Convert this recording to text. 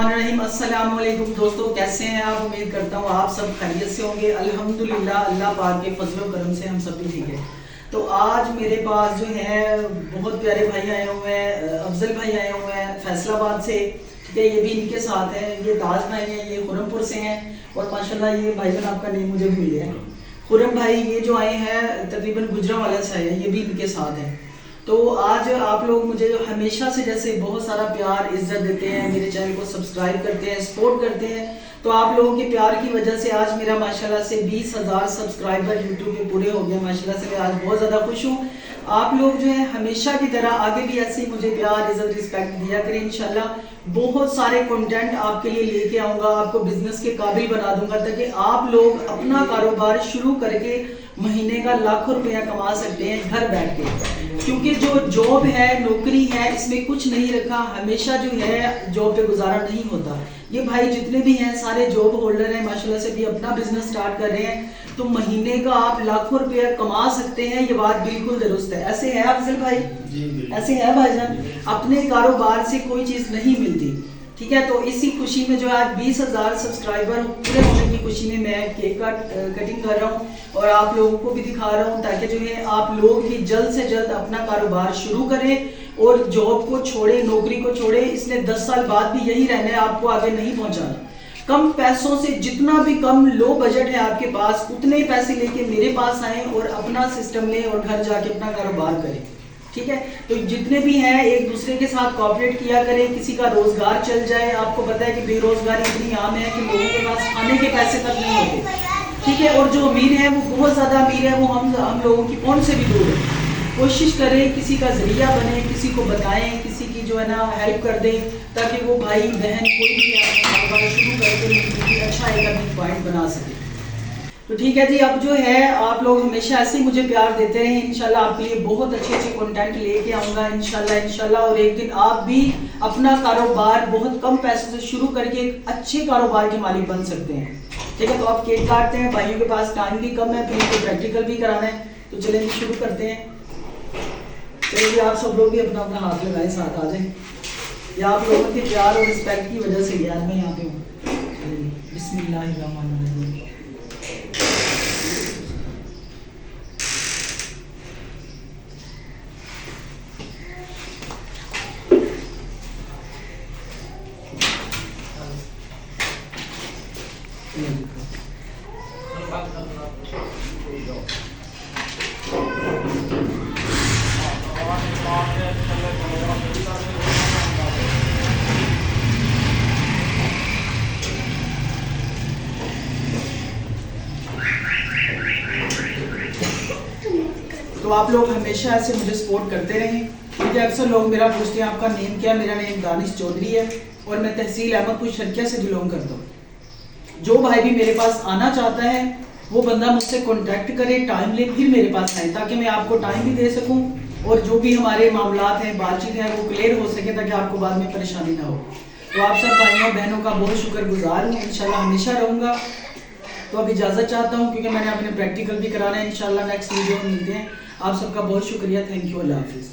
बिस्मिल्लाहिर्रहमानिर्रहीम। अस्सलाम वालेकुम दोस्तों, कैसे हैं आप? उम्मीद करता हूँ आप सब खैरियत से होंगे। अल्हम्दुलिल्लाह, अल्लाह पाक के फजल व करम से हम सब भी ठीक है। तो आज मेरे पास जो है बहुत प्यारे भाई आए हुए हैं, अफजल भाई आए हुए हैं फैसलाबाद से, ठीक है। ये भी इनके साथ हैं, ये ताज भाई हैं, ये खुरमपुर से हैं, और माशाल्लाह ये भाईजान आपका नेम मुझे भूल गया, खुरम भाई। ये जो आए हैं तकरीबन गुजरांवाला से आए हैं, ये भी इनके साथ हैं। तो आज आप लोग मुझे हमेशा से जैसे बहुत सारा प्यार इज्जत देते हैं, मेरे चैनल को सब्सक्राइब करते हैं, सपोर्ट करते हैं, तो आप लोगों के प्यार की वजह से आज मेरा माशाल्लाह से 20,000 सब्सक्राइबर यूट्यूब पे पूरे हो गए। माशाल्लाह से मैं आज बहुत ज़्यादा खुश हूँ। आप लोग जो है हमेशा की तरह आगे भी ऐसे ही मुझे प्यार इज्जत रिस्पेक्ट दिया करें। इंशाल्लाह बहुत सारे कंटेंट आपके लिए लेके आऊँगा, आपको बिजनेस के काबिल बना दूंगा, ताकि आप लोग अपना कारोबार शुरू करके महीने का लाखों रुपया कमा सकते हैं घर बैठ के। क्योंकि जो जॉब है, नौकरी है, इसमें कुछ नहीं रखा, हमेशा जो है जॉब पे गुजारा नहीं होता। ये भाई जितने भी हैं सारे जॉब होल्डर हैं, माशाल्लाह से भी अपना बिजनेस स्टार्ट कर रहे हैं, तो महीने का आप लाखों रुपया कमा सकते हैं। ये बात बिल्कुल दुरुस्त है। ऐसे है अफजल भाई? जी, ऐसे है भाईजान। अपने कारोबार से कोई चीज़ नहीं मिलती, ठीक है। तो इसी खुशी में जो आज 20,000 सब्सक्राइबर पूरे होने की खुशी में मैं केक कटिंग कर रहा हूँ और आप लोगों को भी दिखा रहा हूँ, ताकि जो है आप लोग भी जल्द से जल्द अपना कारोबार शुरू करें और जॉब को छोड़े, नौकरी को छोड़े। इसने 10 साल बाद भी यही रहना है, आपको आगे नहीं पहुंचाना। कम पैसों से, जितना भी कम लो बजट है आपके पास, उतने ही पैसे लेके मेरे पास आए और अपना सिस्टम लें और घर जाके अपना कारोबार करें, ठीक है। तो जितने भी हैं एक दूसरे के साथ कोऑपरेट किया करें, किसी का रोजगार चल जाए। आपको पता है कि बेरोजगारी इतनी आम है कि लोगों के पास खाने के पैसे तक नहीं होते, ठीक है। और जो अमीर है वो बहुत ज़्यादा अमीर है, वो हम लोगों की पहुंच से भी दूर है। कोशिश करें किसी का जरिया बने, किसी को बताएं, किसी की जो है ना हेल्प कर दें, ताकि वो भाई बहन कोई भी कारोबार शुरू करके अच्छा एक पॉइंट बना सके। तो ठीक है जी, अब जो है आप लोग हमेशा ऐसे ही मुझे प्यार देते रहें। इंशाल्लाह आपके लिए बहुत अच्छे अच्छे कंटेंट लेके आऊँगा इंशाल्लाह। और एक दिन आप भी अपना कारोबार बहुत कम पैसों से शुरू करके एक अच्छे कारोबार के मालिक बन सकते हैं, ठीक है। तो आप केक काटते हैं, भाइयों के पास टाइम भी कम है, फिर इनको प्रैक्टिकल भी कराना है, तो चलें शुरू करते हैं। चलिए आप सब लोग भी अपना अपना हाथ लगाएं, साथ आ जाएं। या आप लोगों के प्यार और रिस्पेक्ट की वजह से यार मैं यहाँ पे हूँ। बिस्मिल्लाहिर्रहमानिर्रहीम। तो आप लोग हमेशा ऐसे मुझे सपोर्ट करते रहें, ठीक है। अक्सर लोग मेरा पूछते हैं आपका नेम क्या? मेरा नेम दानिश चौधरी है और मैं तहसील अहमदपुर शर्किया से बिलोंग करता हूँ। जो भाई भी मेरे पास आना चाहता है वो बंदा मुझसे कॉन्टैक्ट करे, टाइम ले, फिर मेरे पास आए, ताकि मैं आपको टाइम भी दे सकूँ और जो भी हमारे मामलात हैं, बातचीत है, वो क्लियर हो सके, ताकि आपको बाद में परेशानी ना हो। तो आप सब भाइयों बहनों का बहुत शुक्रगुजार हूँ, इंशाल्लाह हमेशा रहूँगा। तो अब इजाज़त चाहता हूँ, क्योंकि मैंने अपने प्रैक्टिकल भी कराना है। इंशाल्लाह नेक्स्ट वीडियो में मिलते हैं। आप सबका बहुत शुक्रिया, थैंक यू, अल्लाह हाफिज़।